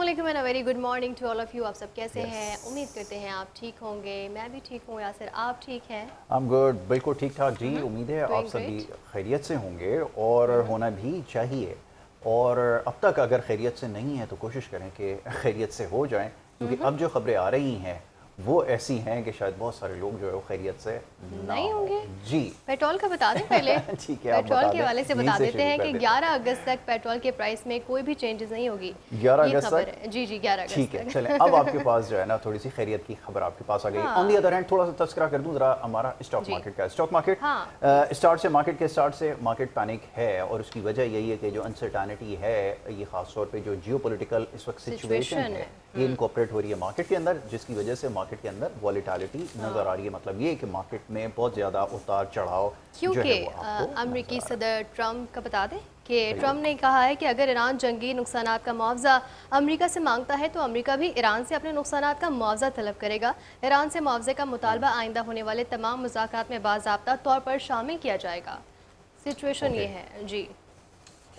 अस्सलामुअलैकुम and very good morning to all of you. आप सब कैसे हैं? उम्मीद करते हैं आप ठीक होंगे। मैं भी ठीक हूँ। यासिर आप ठीक हैं? आई एम गुड, बिल्कुल ठीक ठाक जी। उम्मीद है आप सभी खैरियत से होंगे और होना भी चाहिए। और अब तक अगर खैरियत से नहीं है तो कोशिश करें कि खैरियत से हो जाएं, क्योंकि अब जो खबरें आ रही हैं वो ऐसी हैं कि शायद बहुत सारे लोग जो है वो खैरियत से नहीं होंगे। जी पेट्रोल का बता दें पहले। ठीक है, पेट्रोल के हवाले से बता देते हैं कि दें। 11 अगस्त तक पेट्रोल के प्राइस में कोई भी चेंजेस नहीं होगी। 11 ये अगस्त खबर तक? है जी जी 11 अगस्त ठीक है, तक। चलें अब आपके पास जो है ना थोड़ी सी खैरियत की खबर आपके पास आ गई। ऑन दी अदर हैंड थोड़ा सा तस्करा कर दूं जरा हमारा स्टॉक मार्केट का। स्टॉक मार्केट मार्केट के स्टार्ट से मार्केट पैनिक है और उसकी वजह यही है कि जो अनसर्टेनिटी है, ये खास तौर पे जो जियोपॉलिटिकल इस वक्त सिचुएशन है ये इनकॉर्पोरेट हो रही है मार्केट के अंदर, जिसकी वजह से मार्केट के अंदर वॉलेटिलिटी नजर आ रही है। मतलब ये कि मार्केट में बहुत ज्यादा उतार चढ़ाव क्योंकि अमेरिकी सदर ट्रंप का बता दें कि ट्रंप ने कहा है कि अगर ईरान जंगी नुकसानात का मुआवजा अमेरिका से मांगता है तो अमेरिका भी ईरान से अपने नुकसानात का मुआवजा तलब करेगा। ईरान से मुआवजे का मुतालबा आइंदा होने वाले तमाम मुज़ाकरात में बाज़ाब्ता तौर पर शामिल किया जाएगा। सिचुएशन ये है जी।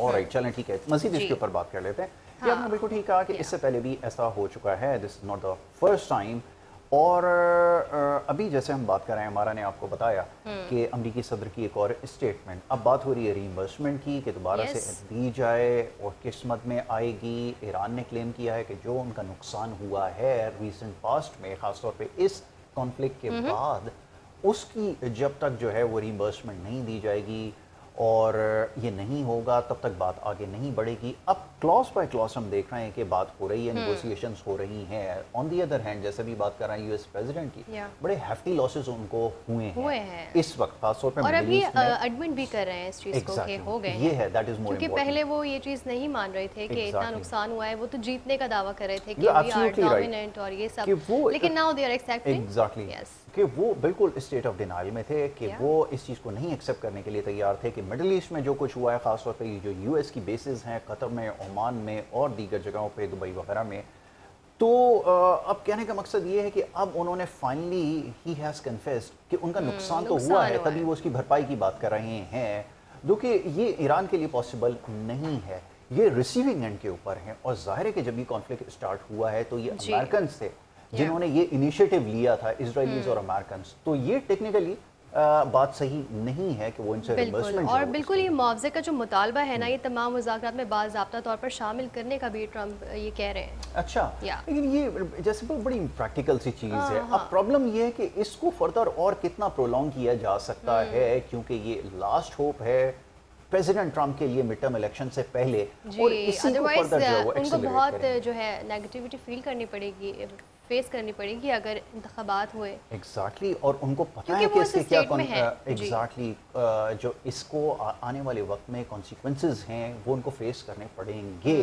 ऑलराइट, चलें ठीक है, मज़ीद इसके ऊपर बात कर लेते हैं। ये आपने बिल्कुल ठीक कहा कि इससे पहले भी ऐसा हो चुका है, this is not the first time. और अभी जैसे हम बात कर रहे हैं, हमारा ने आपको बताया कि अमेरिकी सदर की एक और स्टेटमेंट, अब बात हो रही है रीइंबर्समेंट की कि दोबारा से दी जाए और किस मद में आएगी। ईरान ने क्लेम किया है कि जो उनका नुकसान हुआ है रीसेंट पास्ट में, ख़ासतौर पे इस कॉन्फ्लिक्ट के बाद, उसकी जब तक जो है वो रीइंबर्समेंट नहीं दी जाएगी और ये नहीं होगा तब तक बात आगे नहीं बढ़ेगी। अब क्लॉज बाय क्लॉज हम देख रहे हैं कि बात हो रही है, नेगोशिएशंस हो रही हैं। ऑन दी अदर हैंड जैसे भी बात कर रहे हैं यूएस प्रेसिडेंट की, बड़े हेफ्टी लॉसेस उनको हुए हैं इस वक्त, खासतौर पे और अभी एडमिट भी कर रहे हैं इस चीज़ को कि हो गए ये है, दैट इज मोर क्योंकि पहले वो ये चीज़ नहीं मान रहे थे कि इतना नुकसान हुआ है। वो तो जीतने का दावा कर रहे थे कि वी आर डोमिनेंट और ये सब, लेकिन now they are accepting exactly कि वो बिल्कुल स्टेट ऑफ डिनाइल में थे कि वो इस चीज़ को नहीं एक्सेप्ट करने के लिए तैयार थे कि मिडिल ईस्ट में जो कुछ हुआ है, खासतौर पे जो यूएस की बेसिस हैं कतर में, ओमान में और दीगर जगहों पे, दुबई वगैरह में, तो अब कहने का मकसद ये है कि अब उन्होंने फाइनली ही हैज़ कन्फेस्ड कि उनका नुकसान तो हुआ है, तभी वो उसकी भरपाई की बात कर रहे हैं, जो कि ये ईरान के लिए पॉसिबल नहीं है। ये रिसीविंग एंड के ऊपर है और जाहिर है कि जब ये कॉन्फ्लिक्ट स्टार्ट हुआ है तो ये अमेरिकन थे जिन्होंने ये इनिशिएटिव लिया था, इजराइलीज और अमेरिकन्स। तो ये टेक्निकली बात सही नहीं है कि वो इनसे रिइंबर्समेंट और बिल्कुल ये मुआवजे का जो मुतालबा है ना, ये तमाम मुज़ाकरात में बाज़ाब्ता तौर पर शामिल करने का भी ट्रंप ये कह रहे हैं। अच्छा, लेकिन ये जैसे बड़ी प्रैक्टिकल सी चीज़ है। अब प्रॉब्लम ये है कि इसको फर्दर और कितना प्रोलॉन्ग किया जा सकता है, क्योंकि ये लास्ट होप है प्रेसिडेंट ट्रंप के लिए मिड टर्म इलेक्शन से पहले, और इसी को फर्दर जो है वो उनको बहुत जो है नेगेटिविटी फील करनी पड़ेगी, फेस करनी पड़ेगी अगर इंतखाबात हुए। एग्जैक्टली और उनको पता है कि इसके क्या एग्जैक्टली जो इसको आने वाले वक्त में कॉन्सिक्वेंसेस हैं वो उनको फेस करने पड़ेंगे।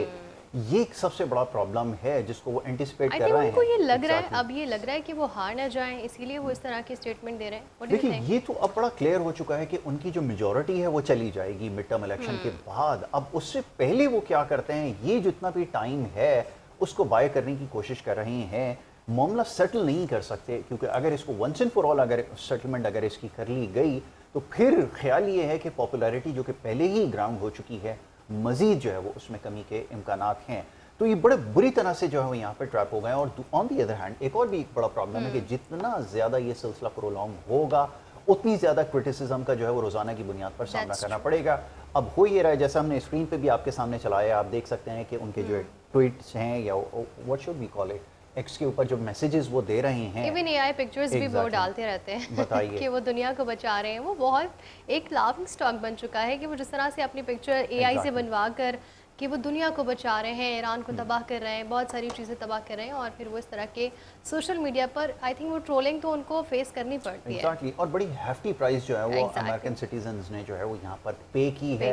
ये सबसे बड़ा प्रॉब्लम है जिसको वो एंटिसिपेट कर रहे हैं। उनको ये लग रहा है, अब ये लग रहा है कि वो हार ना जाएं, इसीलिए वो इस तरह की स्टेटमेंट दे रहे हैं। देखिए ये तो अब बड़ा क्लियर हो चुका है कि उनकी जो मेजॉरिटी है वो चली जाएगी मिड टर्म इलेक्शन के बाद। अब उससे पहले वो क्या करते हैं, ये जितना भी टाइम है उसको बाय करने की कोशिश कर रहे हैं। मामला सेटल नहीं कर सकते, क्योंकि अगर इसको वंस एंड फॉर ऑल अगर सेटलमेंट अगर इसकी कर ली गई तो फिर ख्याल ये है कि पॉपुलैरिटी जो कि पहले ही ग्राउंड हो चुकी है, मजीद जो है वो उसमें कमी के इम्कानात हैं। तो ये बड़े बुरी तरह से जो है वो यहाँ पे ट्रैप हो गए। और ऑन दी अदर हैंड एक और भी एक बड़ा प्रॉब्लम है कि जितना ज़्यादा ये सिलसिला प्रोलॉन्ग होगा उतनी ज़्यादा क्रिटिसिज्म का जो है वो रोज़ाना की बुनियाद पर सामना करना पड़ेगा। अब हो ये रहा है, जैसा हमने स्क्रीन पे भी आपके सामने चलाया, आप देख सकते हैं कि उनके जो ट्वीट्स हैं या what should we call it, X के ऊपर जो मैसेजेस वो दे रहे हैं, इवन एआई पिक्चर्स भी वो डालते रहते हैं बताइए कि वो दुनिया को बचा रहे हैं। वो बहुत एक लाफिंग स्टॉक बन चुका है कि वो जिस तरह से अपनी पिक्चर एआई से बनवा कर कि वो दुनिया को बचा रहे हैं, ईरान को तबाह कर रहे हैं, बहुत सारी चीज़ें तबाह कर रहे हैं, और फिर वो इस तरह के सोशल मीडिया पर आई थिंक वो ट्रोलिंग तो उनको फेस करनी पड़ती है। और बड़ी हेफ्टी प्राइस जो है वो अमेरिकन सिटीजन्स ने जो है वो यहाँ पर पे की है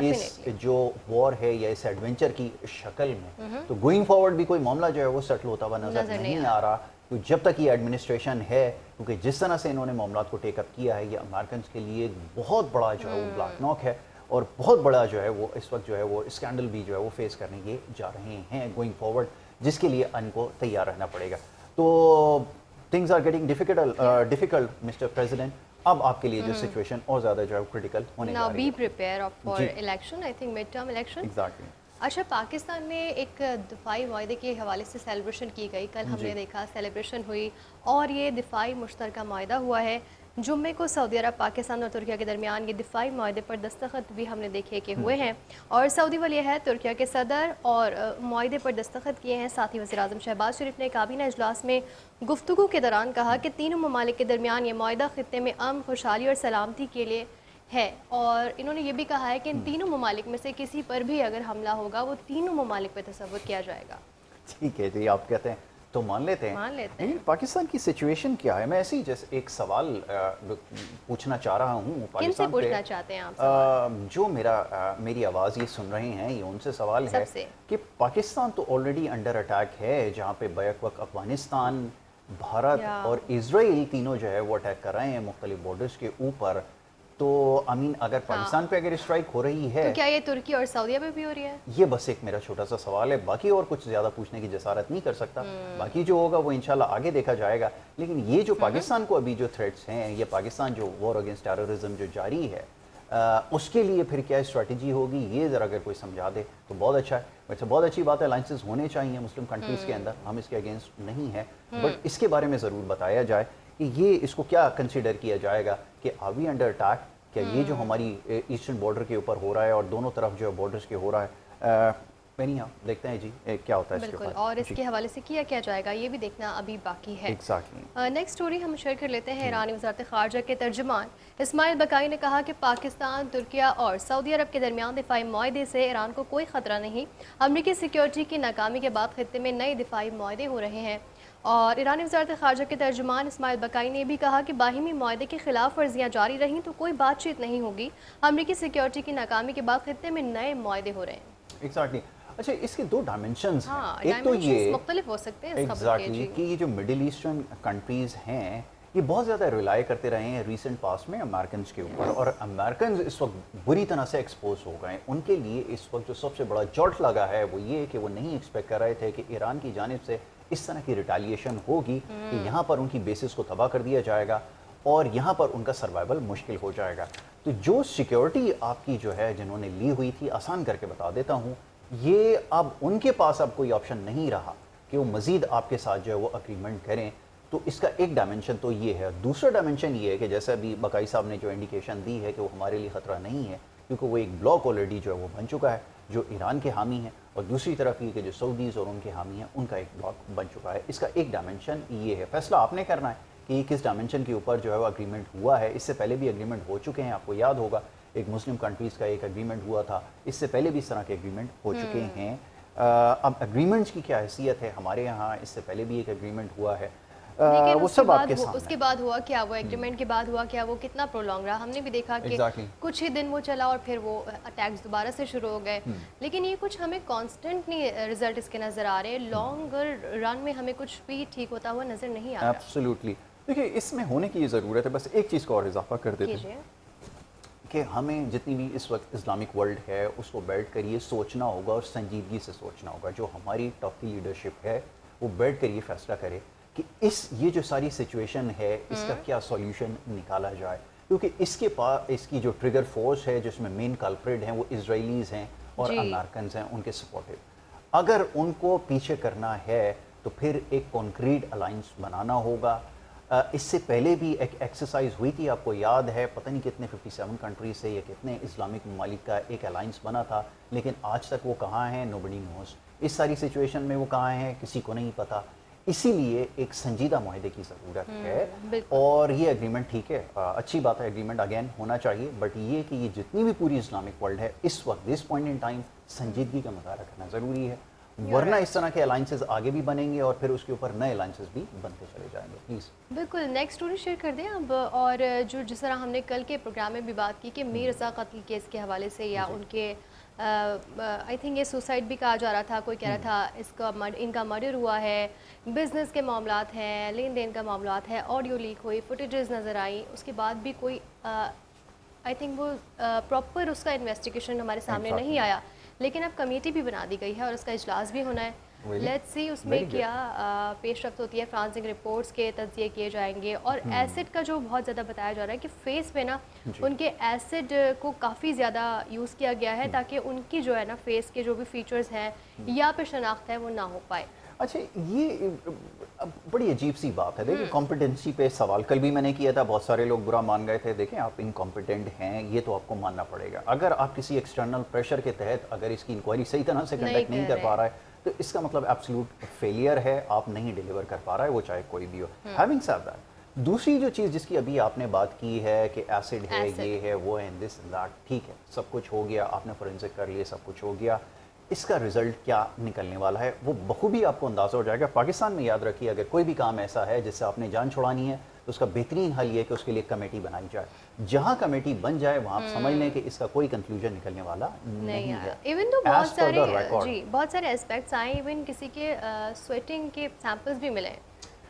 इस जो वॉर है या इस एडवेंचर की शक्ल में। तो गोइंग फॉरवर्ड भी कोई मामला जो है वो सेटल होता हुआ नजर नहीं आ रहा। तो जब तक ये एडमिनिस्ट्रेशन है, क्योंकि जिस तरह से इन्होंने मामला को टेकअप किया है, ये अमेरिकन के लिए एक बहुत बड़ा जो है वो ब्लैक नॉक है और बहुत बड़ा जो है वो इस वक्त जो है वो स्कैंडल भी जो है वो फेस करने के जा रहे हैं गोइंग फॉरवर्ड, जिसके लिए इनको तैयार रहना पड़ेगा। तो things are getting difficult mister president. अब आपके लिए जो सिचुएशन और ज़्यादा जो है क्रिटिकल होने जा रही है। Be prepare for election, I think mid term election. Exactly. अच्छा, पाकिस्तान में एक दिफाई माहदे के हवाले से सेलिब्रेशन की गई, कल हमने देखा सेलिब्रेशन हुई और ये दिफाई मुश्तरका माहदा हुआ है। जुम्मे को सऊदी अरब, पाकिस्तान और तुर्किया के दरमियान ये दिफाई माहदे पर दस्तखत भी हमने देखे कि हुए हैं और सऊदी वली है तुर्किया के सदर और माहदे पर दस्तखत किए हैं। साथ ही वज़ीर आज़म शहबाज शरीफ ने काबीना इजलास में गुफ्तगू के दौरान कहा कि तीनों ममालिक के दरमियान ये माहदा खित्ते में अमन, खुशहाली और सलामती के लिए है और इन्होंने ये भी कहा है कि इन तीनों ममालिक में से किसी पर भी अगर हमला होगा वो तीनों ममालिक पर तसव्वुर किया जाएगा। ठीक है जी, आप कहते हैं तो मान लेते हैं। लेकिन पाकिस्तान की सिचुएशन क्या है? मैं ऐसे ही जैसे एक सवाल पूछना चाह रहा हूँ किनसे पाकिस्तान पूछना चाहते हैं आप? जो मेरी आवाज़ ये सुन रहे हैं, ये उनसे सवाल है कि पाकिस्तान तो ऑलरेडी अंडर अटैक है, जहाँ पे बैक वक्त अफगानिस्तान, भारत और इजराइल तीनों जो है वो अटैक कर रहे हैं मुख्तलिफ बॉर्डर्स के ऊपर। तो अमीन अगर पाकिस्तान पे अगर स्ट्राइक हो रही है तो क्या ये तुर्की और सऊदीया पे भी हो रही है? ये बस एक मेरा छोटा सा सवाल है, बाकी और कुछ ज़्यादा पूछने की जसारत नहीं कर सकता। बाकी जो होगा वो इंशाल्लाह आगे देखा जाएगा। लेकिन ये जो पाकिस्तान को अभी जो थ्रेट्स हैं, ये पाकिस्तान जो वॉर अगेंस्ट टेररिज्म जो जारी है, उसके लिए फिर क्या स्ट्रेटजी होगी, ये ज़रा अगर कोई समझा दे तो बहुत अच्छा है। वैसे बहुत अच्छी बात है, अलाइंसेस होने चाहिए मुस्लिम कंट्रीज़ के अंदर, हम इसके अगेंस्ट नहीं है, बट इसके बारे में ज़रूर बताया जाए कि ये इसको क्या कंसिडर किया जाएगा कि आर वी अंडर अटैक। क्या ये जो हमारी ईस्टर्न बॉर्डर के ऊपर हो रहा है और दोनों तरफ जो बॉर्डर्स के हो रहा है, देखते हैं जी क्या होता है इसके बिल्कुल, ऊपर। और इसके हवाले से किया क्या जाएगा ये भी देखना अभी बाकी है। एग्जैक्टली। नेक्स्ट स्टोरी हम शेयर कर लेते हैं। ईरानी वज़ारत ख़ारजा के तर्जुमान इस्माइल बकाई ने कहा कि पाकिस्तान, तुर्किया और सऊदी अरब के दरमियान दिफाई माहदे से ईरान को कोई ख़तरा नहीं। अमरीकी सिक्योरिटी की नाकामी के बाद खित्ते में नए दिफाई माहदे हो रहे हैं। और ईरानी वज़ारत ख़ारजा के तर्जुमान इस्माइल बकाई ने भी कहा कि बाहिमी माहदे की खिलाफ वर्जियाँ जारी रहीं तो कोई बातचीत नहीं होगी। अमरीकी सिक्योरिटी की नाकामी के बाद खित्ते में नए माहदे हो रहे हैं। एग्जैक्टली। अच्छा, इसके दो डायमेंशंस हैं। हाँ, एक तो ये मुख्तलिफ हो सकते हैं इस खबर के। एग्जैक्टली कि ये जो मिडिल ईस्टर्न कंट्रीज हैं, ये बहुत ज़्यादा रिलाई करते रहे हैं रिसेंट पास्ट में अमेरिकन के ऊपर, और अमेरिकन इस वक्त बुरी तरह से एक्सपोज हो गए। उनके लिए इस वक्त जो सबसे बड़ा जॉल्ट लगा है वो ये कि वो नहीं एक्सपेक्ट कर रहे थे कि ईरान की जानिब से इस तरह की रिटेलिएशन होगी कि यहाँ पर उनकी बेसिस को तबाह कर दिया जाएगा और यहाँ पर उनका सर्वाइवल मुश्किल हो जाएगा। तो जो सिक्योरिटी आपकी जो है जिन्होंने ली हुई थी, आसान करके बता देता हूँ, ये अब उनके पास अब कोई ऑप्शन नहीं रहा कि वो मज़ीद आपके साथ जो है वो अग्रीमेंट करें। तो इसका एक डायमेंशन तो ये है। दूसरा डायमेंशन ये है कि जैसे अभी बकाई साहब ने जो इंडिकेशन दी है कि वो हमारे लिए ख़तरा नहीं है, क्योंकि वो एक ब्लॉक ऑलरेडी जो है वो बन चुका है जो ईरान के हामी है, और दूसरी तरफ ये कि जो सऊदीज़ और उनके हामी हैं उनका एक ब्लॉक बन चुका है। इसका एक डायमेंशन ये है। फैसला आपने करना है कि किस डायमेंशन के ऊपर जो है वो अग्रीमेंट हुआ है। इससे पहले भी अग्रीमेंट हो चुके हैं, आपको याद होगा एक मुस्लिम कंट्रीज़ का एक एग्रीमेंट हुआ था, इससे पहले भी इस तरह के एग्रीमेंट हो चुके हैं। अब एग्रीमेंट्स की क्या हैसियत है, हमारे यहाँ इससे पहले भी एक एग्रीमेंट हुआ है, वो सब आपके सामने। उसके बाद हुआ क्या, वो एग्रीमेंट के बाद हुआ क्या, वो कितना प्रोलॉन्ग रहा, हमने भी देखा कि कुछ ही दिन वो चला और फिर वो अटैक्स दोबारा से शुरू हो गए। लेकिन ये कुछ हमें कांस्टेंट नहीं रिजल्ट इसके नज़र आ रहे, लॉन्ग रन में हमें कुछ भी ठीक होता हुआ नज़र नहीं आ रहा। एब्सोल्युटली। देखिए, इसमें होने की ज़रूरत है। बस एक चीज़ को और इजाफा कर देते हैं कि हमें जितनी भी इस वक्त इस्लामिक वर्ल्ड है उसको बैठ कर ये सोचना होगा और संजीदगी से सोचना होगा। जो हमारी टॉप की लीडरशिप है वो बैठ कर ये फैसला करे कि ये जो सारी सिचुएशन है इसका क्या सॉल्यूशन निकाला जाए, क्योंकि इसकी जो ट्रिगर फोर्स है जिसमें मेन कल्प्रिट हैं वो इजराइलीज़ हैं और अमेरिकन हैं, उनके सपोर्टिव। अगर उनको पीछे करना है तो फिर एक कॉन्क्रीट अलाइंस बनाना होगा। इससे पहले भी एक एक्सरसाइज हुई थी, आपको याद है, पता नहीं कितने 57 कंट्रीज से या कितने इस्लामिक ममालिक का एक अलाइंस बना था, लेकिन आज तक वो कहाँ हैं, नोबडी नोस। इस सारी सिचुएशन में वो कहाँ हैं, किसी को नहीं पता। इसीलिए एक संजीदा मुआहदे की ज़रूरत है। और ये एग्रीमेंट ठीक है, अच्छी बात है, एग्रीमेंट अगेन होना चाहिए, बट ये कि ये जितनी भी पूरी इस्लामिक वर्ल्ड है इस वक्त दिस पॉइंट इन टाइम संजीदगी का मुजाहरा करना ज़रूरी है, वरना इस तरह के अलाइंसेस आगे भी बनेंगे और फिर उसके ऊपर नए अलाइंसेस भी बनते चले जाएंगे। प्लीज़ बिल्कुल नेक्स्ट स्टोरी शेयर कर दें अब। और जो जिस तरह हमने कल के प्रोग्राम में भी बात की कि मीर रज़ा कत्ल केस के हवाले से या उनके आई थिंक ये सुसाइड भी कहा जा रहा था, कोई कह रहा था इनका मर्डर हुआ है, बिजनेस के मामलात हैं, लेन देन का मामलात है, ऑडियो लीक हुई, फुटेजेस नज़र आई, उसके बाद भी कोई आई थिंक वो प्रॉपर उसका इन्वेस्टिगेशन हमारे सामने नहीं आया। लेकिन अब कमेटी भी बना दी गई है और उसका इजलास भी होना है। لیٹس سی اس میں کیا پیش رفت ہوتی ہے. فرانسنگ رپورٹس کے تجزیے کیے جائیں گے, اور ایسڈ کا جو بہت زیادہ بتایا جا رہا ہے کہ فیس پہ نا ان کے ایسڈ کو کافی زیادہ یوز کیا گیا ہے تاکہ ان کی جو ہے نا فیس کے جو بھی فیچرز ہیں یا پھر شناخت ہے وہ نہ ہو پائے. اچھا, یہ بڑی عجیب سی بات ہے. دیکھیں کمپیٹنسی پہ سوال کل بھی میں نے کیا تھا, بہت سارے لوگ برا مان گئے تھے. دیکھیں آپ انکمپیٹنٹ ہیں, یہ تو آپ کو ماننا پڑے گا. اگر آپ کسی ایکسٹرنل پریشر کے تحت اگر اس کی انکوائری صحیح طرح سے کنڈکٹ نہیں کر پا رہا ہے تو اس کا مطلب ایبسولوٹ فیلئر ہے, آپ نہیں ڈیلیور کر پا رہا ہے, وہ چاہے کوئی بھی ہو. ہیونگ سیڈ دیٹ, دوسری جو چیز جس کی ابھی آپ نے بات کی ہے کہ ایسڈ ہے, یہ ہے, وہ ہے, دس اینڈ دیٹ, ٹھیک ہے, سب کچھ ہو گیا, آپ نے فورینسک کر لیے, سب کچھ ہو گیا. اس کا رزلٹ کیا نکلنے والا ہے وہ بخوبی آپ کو اندازہ ہو جائے گا. پاکستان میں یاد رکھیے اگر کوئی بھی کام ایسا ہے جس سے آپ نے جان چھڑانی ہے تو اس کا بہترین حل یہ ہے کہ اس کے لیے کمیٹی بنائی جائے. جہاں کمیٹی بن جائے وہاں آپ سمجھ لیں کہ اس کا کوئی کنکلوژن نکلنے والا نہیں ہے. ایون تو بہت سارے اسپیکٹس آئے, ایون کسی کے سویٹنگ کے سیمپلز بھی ملے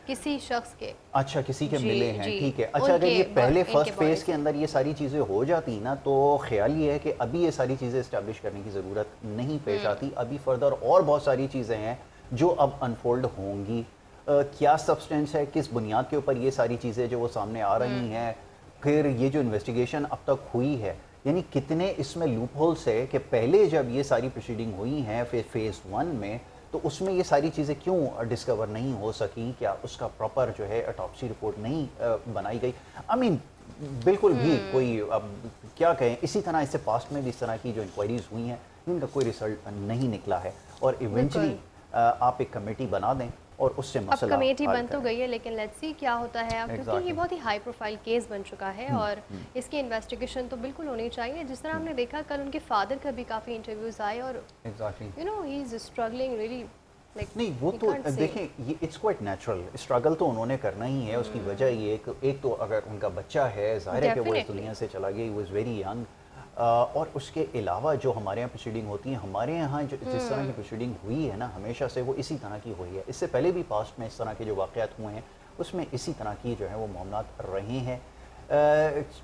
کسی شخص کے. اچھا, کسی کے ملے ہیں, ٹھیک ہے. اچھا, اگر یہ پہلے فرسٹ فیز کے اندر یہ ساری چیزیں ہو جاتی نا تو خیال یہ ہے کہ ابھی یہ ساری چیزیں اسٹیبلش کرنے کی ضرورت نہیں پیش آتی. ابھی فردر اور بہت ساری چیزیں ہیں جو اب انفولڈ ہوں گی. کیا سبسٹینس ہے, کس بنیاد کے اوپر یہ ساری چیزیں جو وہ سامنے آ رہی ہیں, پھر یہ جو انویسٹیگیشن اب تک ہوئی ہے یعنی کتنے اس میں لوپ ہولس ہے کہ پہلے جب یہ ساری پروسیڈنگ ہوئی ہیں فیز 1 میں تو اس میں یہ ساری چیزیں کیوں ڈسکور نہیں ہو سکی, کیا اس کا پراپر جو ہے اٹاپسی رپورٹ نہیں بنائی گئی. آئی مین بالکل بھی کوئی اب کیا کہیں, اسی طرح اس سے پاسٹ میں بھی اس طرح کی جو انکوائریز ہوئی ہیں ان کا کوئی ریزلٹ نہیں نکلا ہے. اور ایونچولی آپ ایک کمیٹی بنا دیں اور اس سے مسئلہ اب کمیٹی بن تو گئی ہے لیکن لیٹس سی کیا ہوتا ہے, کیونکہ یہ بہت ہی ہائی پروفائل کیس بن چکا ہے اور اس کی انویسٹیگیشن تو بالکل ہونی چاہیے. جس طرح ہم نے دیکھا کل ان کے فادر کا بھی کافی انٹرویوز آئے اور you know he is struggling really. نہیں وہ تو دیکھیں یہ اٹس کوائٹ نیچرل, اسٹرگل تو انہوں نے کرنا ہی ہے. اس کی وجہ یہ ایک تو اگر ان کا بچہ ہے ظاہر ہے کہ وہ اس دنیا سے چلا گیا, ہی واز ویری ینگ, اور اس کے علاوہ جو ہمارے یہاں پروسیڈنگ ہوتی ہیں, ہمارے یہاں جو جس طرح کی پروسیڈنگ ہوئی ہے نا ہمیشہ سے وہ اسی طرح کی ہوئی ہے. اس سے پہلے بھی پاسٹ میں اس طرح کے جو واقعات ہوئے ہیں اس میں اسی طرح کی جو ہے وہ معاملات رہے ہیں.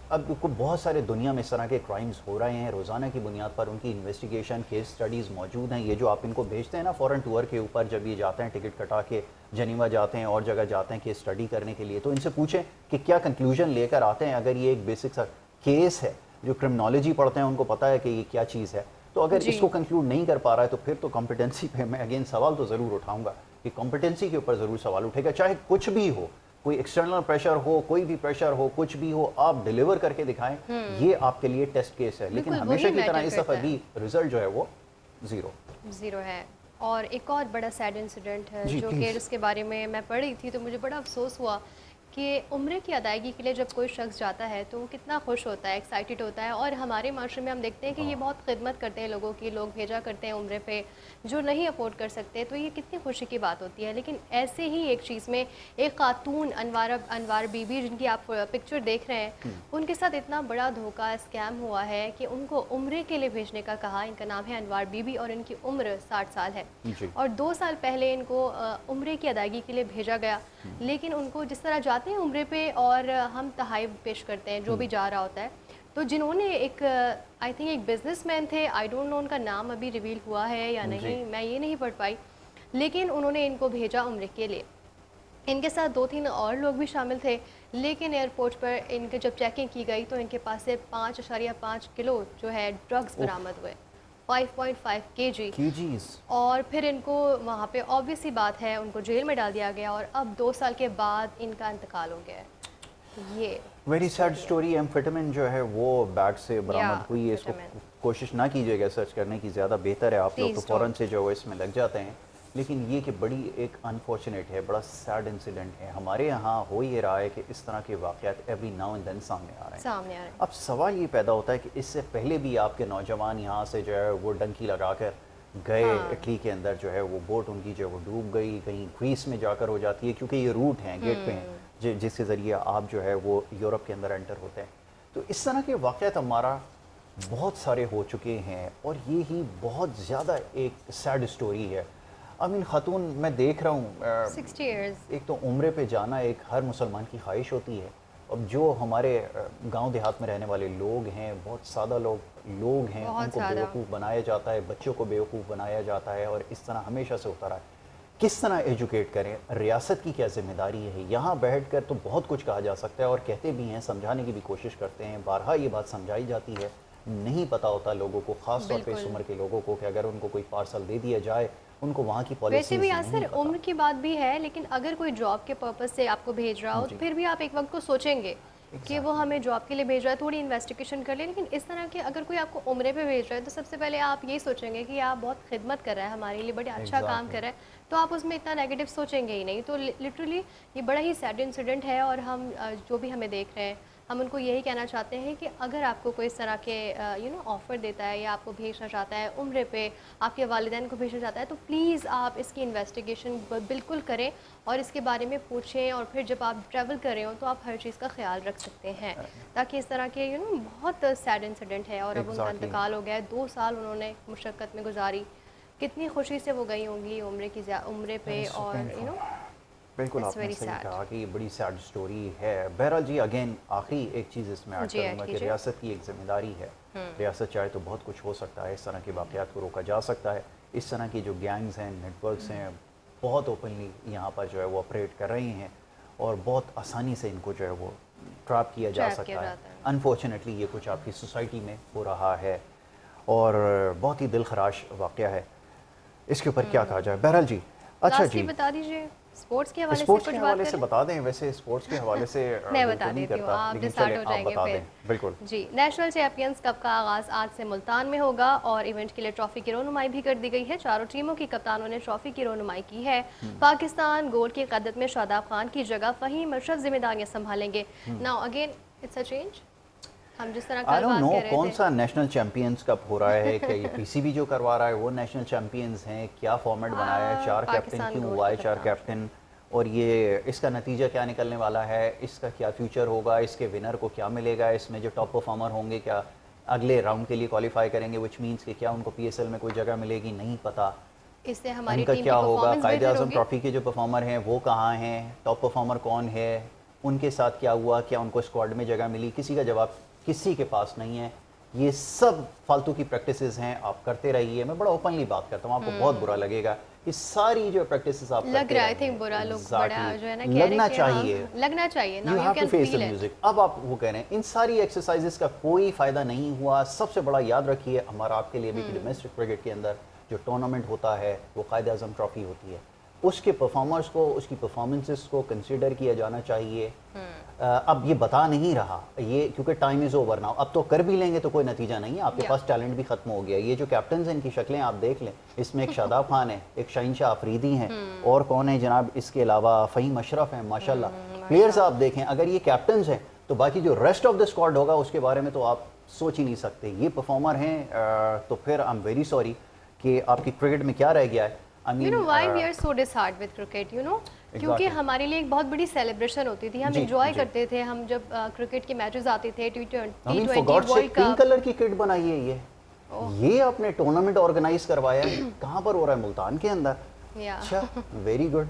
اب بہت سارے دنیا میں اس طرح کے کرائمز ہو رہے ہیں روزانہ کی بنیاد پر, ان کی انویسٹیگیشن کیس سٹڈیز موجود ہیں. یہ جو آپ ان کو بھیجتے ہیں نا فورن ٹور کے اوپر, جب یہ جاتے ہیں ٹکٹ کٹا کے جنیوا جاتے ہیں اور جگہ جاتے ہیں کیس اسٹڈی کرنے کے لیے, تو ان سے پوچھیں کہ کیا کنکلوژن لے کر آتے ہیں. اگر یہ ایک بیسک سا کیس ہے, جو کرمنالوجی پڑھتے ہیں ان کو پتہ ہے کہ یہ کیا چیز ہے, تو اگر اس کو کنکلوڈ نہیں کر پا رہا ہے تو پھر تو کمپیٹنسی پہ میں اگین سوال تو ضرور اٹھاؤں گا کہ کمپیٹنسی کے اوپر ضرور سوال اٹھے گا. چاہے کچھ بھی ہو, کوئی ایکسٹرنل پریشر ہو, کوئی بھی پریشر ہو, کچھ بھی ہو, آپ ڈیلیور کر کے دکھائیں, یہ آپ کے لیے ٹیسٹ کیس ہے. لیکن ہمیشہ کی طرح اس دفعہ بھی رزلٹ جو ہے وہ زیرو ہے. اور ایک اور بڑا سیڈ انسیڈنٹ ہے جو کہ اس کے بارے میں پڑھ رہی تھی تو مجھے بڑا افسوس ہوا کہ عمرے کی ادائیگی کے لیے جب کوئی شخص جاتا ہے تو وہ کتنا خوش ہوتا ہے, ایکسائٹڈ ہوتا ہے. اور ہمارے معاشرے میں ہم دیکھتے ہیں کہ یہ بہت خدمت کرتے ہیں لوگوں کی, لوگ بھیجا کرتے ہیں عمرے پہ جو نہیں افورڈ کر سکتے, تو یہ کتنی خوشی کی بات ہوتی ہے. لیکن ایسے ہی ایک چیز میں ایک خاتون انوار بی بی جن کی آپ پکچر دیکھ رہے ہیں, ان کے ساتھ اتنا بڑا دھوکہ اسکیم ہوا ہے کہ ان کو عمرے کے لیے بھیجنے کا کہا. ان کا نام ہے انوار بی بی اور ان کی عمر 60 سال ہے, اور 2 سال پہلے ان کو عمرے کی ادائیگی کے لیے بھیجا گیا. لیکن ان کو جس طرح جاتے ہیں عمرے پہ اور ہم تحائف پیش کرتے ہیں جو بھی جا رہا ہوتا ہے, تو جنہوں نے ایک آئی تھنک ایک بزنس مین تھے, آئی ڈونٹ نو ان کا نام ابھی ریویل ہوا ہے یا نہیں, میں یہ نہیں پڑھ پائی, لیکن انہوں نے ان کو بھیجا عمرے کے لیے. ان کے ساتھ 2-3 اور لوگ بھی شامل تھے, لیکن ایئرپورٹ پر ان کے جب چیکنگ کی گئی تو ان کے پاس سے 5.5 کلو جو ہے ڈرگز برآمد ہوئے, 5.5 kg. اور پھر ان کو وہاں پہ obvious سی بات ہے ان کو جیل میں ڈال دیا گیا, اور اب 2 سال کے بعد ان کا انتقال ہو گیا ہے. یہ ویری سیڈ سٹوری. ایمفیٹامن جو ہے وہ بیگ سے برآمد ہوئی ہے. اس کو کوشش نہ کیجیے گا سرچ کرنے کی, زیادہ بہتر ہے, آپ لوگ تو فوراً سے جو ہے اس میں لگ جاتے ہیں. لیکن یہ کہ بڑی ایک انفارچونیٹ ہے, بڑا سیڈ انسیڈنٹ ہے. ہمارے یہاں ہو یہ رہا ہے کہ اس طرح کے واقعات ایوری ناؤ اینڈ دین سامنے آ رہے ہیں. اب سوال یہ پیدا ہوتا ہے کہ اس سے پہلے بھی آپ کے نوجوان یہاں سے جو ہے وہ ڈنکی لگا کر گئے اٹلی کے اندر, جو ہے وہ بوٹ ان کی جو ہے وہ ڈوب گئی, کہیں گریس میں جا کر ہو جاتی ہے, کیونکہ یہ روٹ ہیں گیٹ پہ ہیں جس کے ذریعے آپ جو ہے وہ یورپ کے اندر انٹر ہوتے ہیں. تو اس طرح کے واقعات ہمارا بہت سارے ہو چکے ہیں, اور یہ ہی بہت زیادہ ایک سیڈ سٹوری ہے. خاتون میں دیکھ رہا ہوں 60 ایئرز, ایک تو عمرے پہ جانا ایک ہر مسلمان کی خواہش ہوتی ہے. اب جو ہمارے گاؤں دیہات میں رہنے والے لوگ ہیں, بہت سادہ لوگ ہیں, ان کو بیوقوف بنایا جاتا ہے, بچوں کو بیوقوف بنایا جاتا ہے, اور اس طرح ہمیشہ سے ہوتا رہا ہے. किस तरह एजुकेट करें, रियासत की क्या ज़िम्मेदारी है। यहाँ बैठ कर तो बहुत कुछ कहा जा सकता है और कहते भी हैं, समझाने की भी कोशिश करते हैं, बारहा ये बात समझाई जाती है, नहीं पता होता लोगों को, ख़ास तौर पे इस उम्र के लोगों को, कि अगर उनको कोई पार्सल दे दिया जाए, उनको वहाँ की वैसे पॉलिसीज़ भी नहीं यासर पता। उम्र की बात भी है, लेकिन अगर कोई जॉब के पर्पस से आपको भेज रहा हो, जी। फिर भी आप एक वक्त को सोचेंगे कि वो हमें जॉब के लिए भेज रहा है, थोड़ी इन्वेस्टिगेशन कर ले। लेकिन इस तरह के अगर कोई आपको उम्रे पे भेज रहा है, तो सबसे पहले आप यही सोचेंगे कि आप बहुत खिदमत कर रहा है हमारे लिए, बड़े अच्छा काम कर रहा है, तो आप उसमें इतना नेगेटिव सोचेंगे ही नहीं। तो लिटरली ये बड़ा ही सैड इंसिडेंट है, और हम जो भी हमें देख रहे हैं, हम उनको यही कहना चाहते हैं कि अगर आपको कोई इस तरह के ऑफ़र देता है या आपको भेजना चाहता है उम्रे पे, आपके वालिदैन को भेजना चाहता है, तो प्लीज़ आप इसकी इन्वेस्टिगेशन बिल्कुल करें और इसके बारे में पूछें, और फिर जब आप ट्रैवल कर रहे हो तो आप हर चीज़ का ख्याल रख सकते हैं, ताकि इस तरह के बहुत सैड इंसिडेंट है। और अब उनका इंतकाल हो गया है, 2 साल उन्होंने मुशक्क़त में गुजारी, कितनी खुशी से वो गई होंगी उम्रे पे, और बिल्कुल It's आपने very सही sad. कहा कि ये बड़ी सैड स्टोरी है। बहरहाल जी, अगेन आखिरी एक चीज़ इसमें ऐड जी, ऐड करूँगा कि कीजिए। रियासत की एक ज़िम्मेदारी है। रियासत चाहे तो बहुत कुछ हो सकता है, इस तरह के वाक़यात को रोका जा सकता है। इस तरह की जो गैंग्स हैं, नेटवर्क्स हैं, बहुत ओपनली यहाँ पर जो है वो ऑपरेट कर रही हैं, और बहुत आसानी से इनको जो है वो ट्रैप किया जा ट्रैप सकता किया है। जाता है। अनफॉर्चुनेटली ये कुछ आपकी सोसाइटी में हो रहा है, और बहुत ही दिल खराश वाक़या है। इसके ऊपर क्या कहा जाए। बहरहाल जी, अच्छा लास्टली जी, बता दीजिए, स्पोर्ट्स के हवाले से स्पोर्ट्स कुछ के बात हवाले से करें। बता दें। वैसे स्पोर्ट्स के हवाले से मैं दिल बता तो नहीं देती हूँ, करता, आप लेकिन डिस्टार्ट चलें हो आप जाएंगे बता फिर। दें। बिल्कुल जी, नेशनल चैंपियंस कप का आगाज़ आज से मुल्तान में होगा, और इवेंट के लिए ट्रॉफी की रोनुमाई भी कर दी गई है। चारों टीमों की कप्तानों ने ट्रॉफी की रोनुमाई की है। पाकिस्तान गोल की क़यादत में शादाब खान की जगह फ़हीम अशरफ जिम्मेदारियाँ संभालेंगे। Now again it's a change, हम जिस तरह आई कल डोंट बात नो कर रहे कौन थे। सा नेशनल चैंपियंस कप हो रहा है, कि ये पीसीबी जो करवा रहा है वो नेशनल चैंपियंस हैं, क्या फॉर्मेट बनाया है, 4 कैप्टन पाकिस्तान क्यों गोल्ड हुआ के है, 4 कप्तान। कैप्टन, और ये इसका नतीजा क्या निकलने वाला है, इसका क्या फ्यूचर होगा, इसके विनर को क्या मिलेगा, इसमें जो टॉप परफॉर्मर होंगे क्या अगले राउंड के लिए क्वालिफाई करेंगे, विच मीन्स कि क्या उनको पीएसएल में कोई जगह मिलेगी, नहीं पता। इससे हमारी इनका टीम क्या की होगा, परफॉर्मेंस कायदे बेहतर आज़म होगी। ट्रॉफी के जो परफॉर्मर हैं वो कहाँ हैं, टॉप परफॉर्मर कौन है, उनके साथ क्या हुआ, क्या उनको स्क्वाड में जगह मिली, किसी का जवाब किसी के पास नहीं है। ये सब फालतू की प्रैक्टिसेस हैं, आप करते रहिए। मैं बड़ा ओपनली बात करता हूँ, आपको बहुत बुरा लगेगा। ये सारी जो प्रैक्टिसेस आप लग करते रहा है, आई रहिए, थिंक बुरा लोग बड़ा exactly, जो है ना कह रहे लगना हैं कि हाँ, चाहिए। लगना चाहिए। You now you have to can face the feel it. Music. अब आप वो कह रहे हैं इन सारी एक्सरसाइजेस का कोई फ़ायदा नहीं हुआ। सबसे बड़ा याद रखिए हमारा आपके लिए भी कि डोमेस्टिक क्रिकेट के अंदर जो टूर्नामेंट होता है वो कायदे आज़म ट्रॉफी होती है, उसके परफॉर्मर्स को, उसकी परफॉर्मेंसेस को कंसीडर किया जाना चाहिए। अब ये बता नहीं रहा ये, क्योंकि टाइम इज़ ओवर नाउ। अब तो कर भी लेंगे तो कोई नतीजा नहीं है, आपके पास टैलेंट भी खत्म हो गया। ये जो कैप्टन्स हैं इनकी शक्लें आप देख लें, इसमें एक शादाब खान है, एक शहीनशाह अफरीदी हैं, और कौन है जनाब, इसके अलावा फ़हीम अशरफ हैं। माशाल्लाह प्लेयर्स आप देखें, अगर ये कैप्टन्स हैं तो बाकी जो रेस्ट ऑफ द स्क्वाड होगा उसके बारे में तो आप सोच ही नहीं सकते। ये परफॉर्मर हैं, तो फिर आई एम वेरी सॉरी कि आपकी क्रिकेट में क्या रह गया है। You know why we are so dishearten with cricket, क्योंकि Exactly. हमारे लिए एक बहुत बड़ी सेलिब्रेशन होती थी, हम जी, एंजॉय जी। करते थे। हम जब क्रिकेट के मैचेस आते थे, I mean, T20 for God's world sake, pink cup, colour की किट बनाई है ये आपने टूर्नामेंट ऑर्गेनाइज करवाया है। कहाँ पर हो रहा है, मुल्तान के अंदर। या अच्छा, वेरी गुड।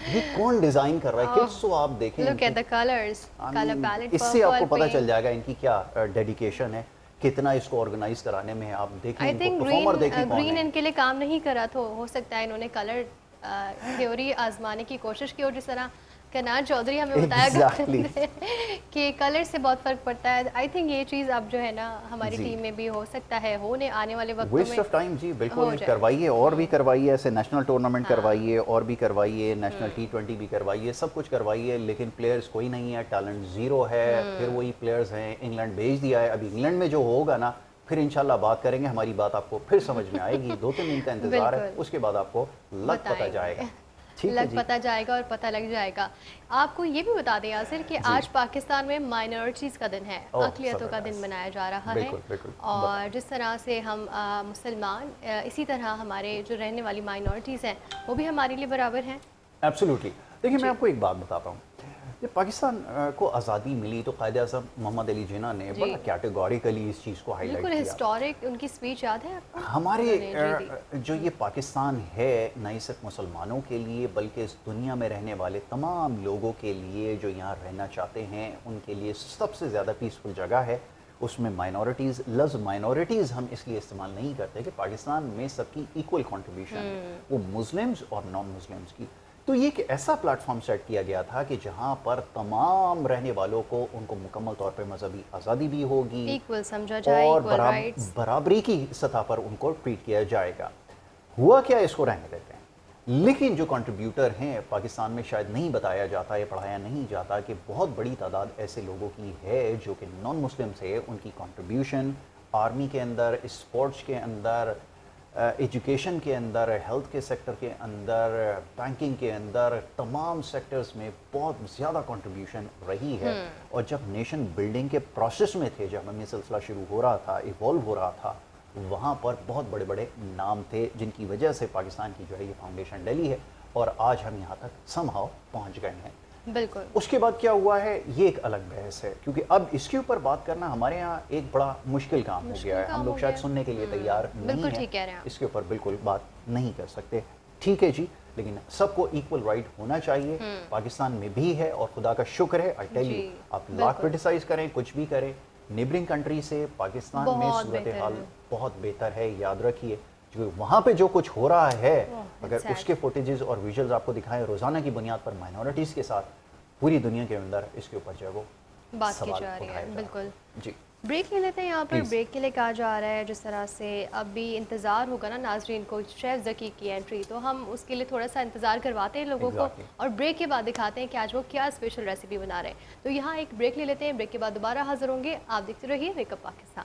ये कौन डिजाइन कर रहा है किट्स? तो आप देखें look at the colours, I colour mean, palette, इससे आपको पता चल जाएगा इनकी क्या डेडिकेशन है, कितना इसको ऑर्गेनाइज कराने में है। आप देखें आई इनको थिंक परफॉर्मर देखें कौन ग्रीन है। इनके लिए काम नहीं करा, तो हो सकता है इन्होंने कलर थ्योरी आजमाने की कोशिश की, और जिस तरह कनार चौधरी हमें बताया Exactly. करते थे कि कलर से बहुत फ़र्क पड़ता है। आई थिंक ये चीज़ अब जो है ना हमारी जी। टीम में भी हो सकता है, होने आने वाले वक्तों वेस्ट में ऑफ टाइम जी, हो बिल्कुल जाए। करवाइए, और भी करवाइए, ऐसे नेशनल टूर्नामेंट करवाइए, और भी करवाइए, नेशनल T20 भी करवाइए, सब कुछ करवाइए, लेकिन प्लेयर्स कोई नहीं है, टैलेंट ज़ीरो है। फिर वही प्लेयर्स हैं, इंग्लैंड भेज दिया है। अभी इंग्लैंड में जो होगा ना, फिर इंशाल्लाह बात करेंगे, हमारी बात आपको फिर समझ में आएगी। 2-3 दिन का इंतजार है, बिल्कुल। उसके बाद आपको लग पता बताएंगे। जाएगा। ठीक है लग जी। पता जाएगा और पता लग जाएगा। आपको ये भी बता दें यासिर कि आज पाकिस्तान में माइनॉरिटीज़ का दिन है, ओह, अक़लियतों का दिन ज़बरदस्त। मनाया जा रहा है। बिल्कुल, बिल्कुल, और जिस तरह से हम मुसलमान, इसी तरह हमारे जो रहने वाली माइनॉरिटीज़ हैं वो भी हमारे लिए बराबर हैं। एब्सोल्युटली। देखिए, मैं आपको एक बात बताता हूँ। जब पाकिस्तान को आज़ादी मिली तो कायदे आज़म मोहम्मद अली जिन्ना ने जी। बड़ा कैटेगोरिकली इस चीज़ को हाईलाइट बिल्कुल किया। हिस्टोरिक उनकी स्पीच याद है आपको? हमारे उन्होंने जी दी। जो ये पाकिस्तान है, नहीं सिर्फ मुसलमानों के लिए बल्कि इस दुनिया में रहने वाले तमाम लोगों के लिए जो यहाँ रहना चाहते हैं, उनके लिए सबसे ज़्यादा पीसफुल जगह है। اس میں مائنورٹیز، لفظ مائنورٹیز ہم اس لیے استعمال نہیں کرتے کہ پاکستان میں سب کی ایکول کنٹریبیوشن ہے، وہ مسلمز اور نان مسلمز کی. تو یہ ایک ایسا پلیٹ فارم سیٹ کیا گیا تھا کہ جہاں پر تمام رہنے والوں کو ان کو مکمل طور پہ مذہبی آزادی بھی ہوگی ایکول سمجھا جائے، اور ایکول رائٹس. برابری کی سطح پر ان کو ٹریٹ کیا جائے گا. ہوا کیا، اس کو رہنے دیتے ہیں. لیکن جو کنٹریبیوٹر ہیں پاکستان میں شاید نہیں بتایا جاتا یا پڑھایا نہیں جاتا کہ بہت بڑی تعداد ایسے لوگوں کی ہے جو کہ نان مسلمس ہے. ان کی کنٹریبیوشن آرمی کے اندر، اسپورٹس کے اندر، ایجوکیشن کے اندر، ہیلتھ کے سیکٹر کے اندر، بینکنگ کے اندر، تمام سیکٹرز میں بہت زیادہ کنٹریبیوشن رہی ہے. اور جب نیشن بلڈنگ کے پروسیس میں تھے، جب ہمیں یہ سلسلہ شروع ہو رہا تھا، ایوالو ہو رہا تھا، وہاں پر بہت بڑے بڑے نام تھے جن کی وجہ سے پاکستان کی جو ہے یہ فاؤنڈیشن ڈلی ہے اور آج ہم یہاں تک سم ہاؤ پہنچ گئے ہیں. بالکل. اس کے بعد کیا ہوا ہے یہ ایک الگ بحث ہے، کیونکہ اب اس کے اوپر بات کرنا ہمارے ہاں ایک بڑا مشکل کام ہو گیا ہے. ہم لوگ شاید سننے کے لیے تیار نہیں ہیں، اس کے اوپر بالکل بات نہیں کر سکتے. ٹھیک ہے جی، لیکن سب کو ایکول رائٹ ہونا چاہیے. پاکستان میں بھی ہے اور خدا کا شکر ہے. آئی ٹیل یو، آپ لاکھ کرٹیسائز کریں، کچھ بھی کریں، نیبرنگ کنٹری سے پاکستان میں صورتحال بہت بہتر ہے. یاد رکھیے جو وہاں پہ جو کچھ ہو رہا ہے، اگر اس کے فوٹیجز اور ویژلز آپ کو دکھائیں روزانہ کی بنیاد پر مائنورٹیز کے ساتھ، پوری دنیا کے اندر اس کے اوپر جو ہے وہ بات کی جا رہی ہے. بالکل جی. بریک لے لیتے ہیں یہاں پر. بریک کے لیے کہا جا رہا ہے جس طرح سے اب بھی انتظار ہوگا نا ناظرین کو شیف ذکی کی انٹری، تو ہم اس کے لیے تھوڑا سا انتظار کرواتے ہیں لوگوں کو اور بریک کے بعد دکھاتے ہیں کہ آج وہ کیا اسپیشل ریسیپی بنا رہے ہیں. تو یہاں ایک بریک لے لیتے ہیں، بریک کے بعد دوبارہ حاضر ہوں گے. آپ دیکھتے رہیے ویک اپ پاکستان.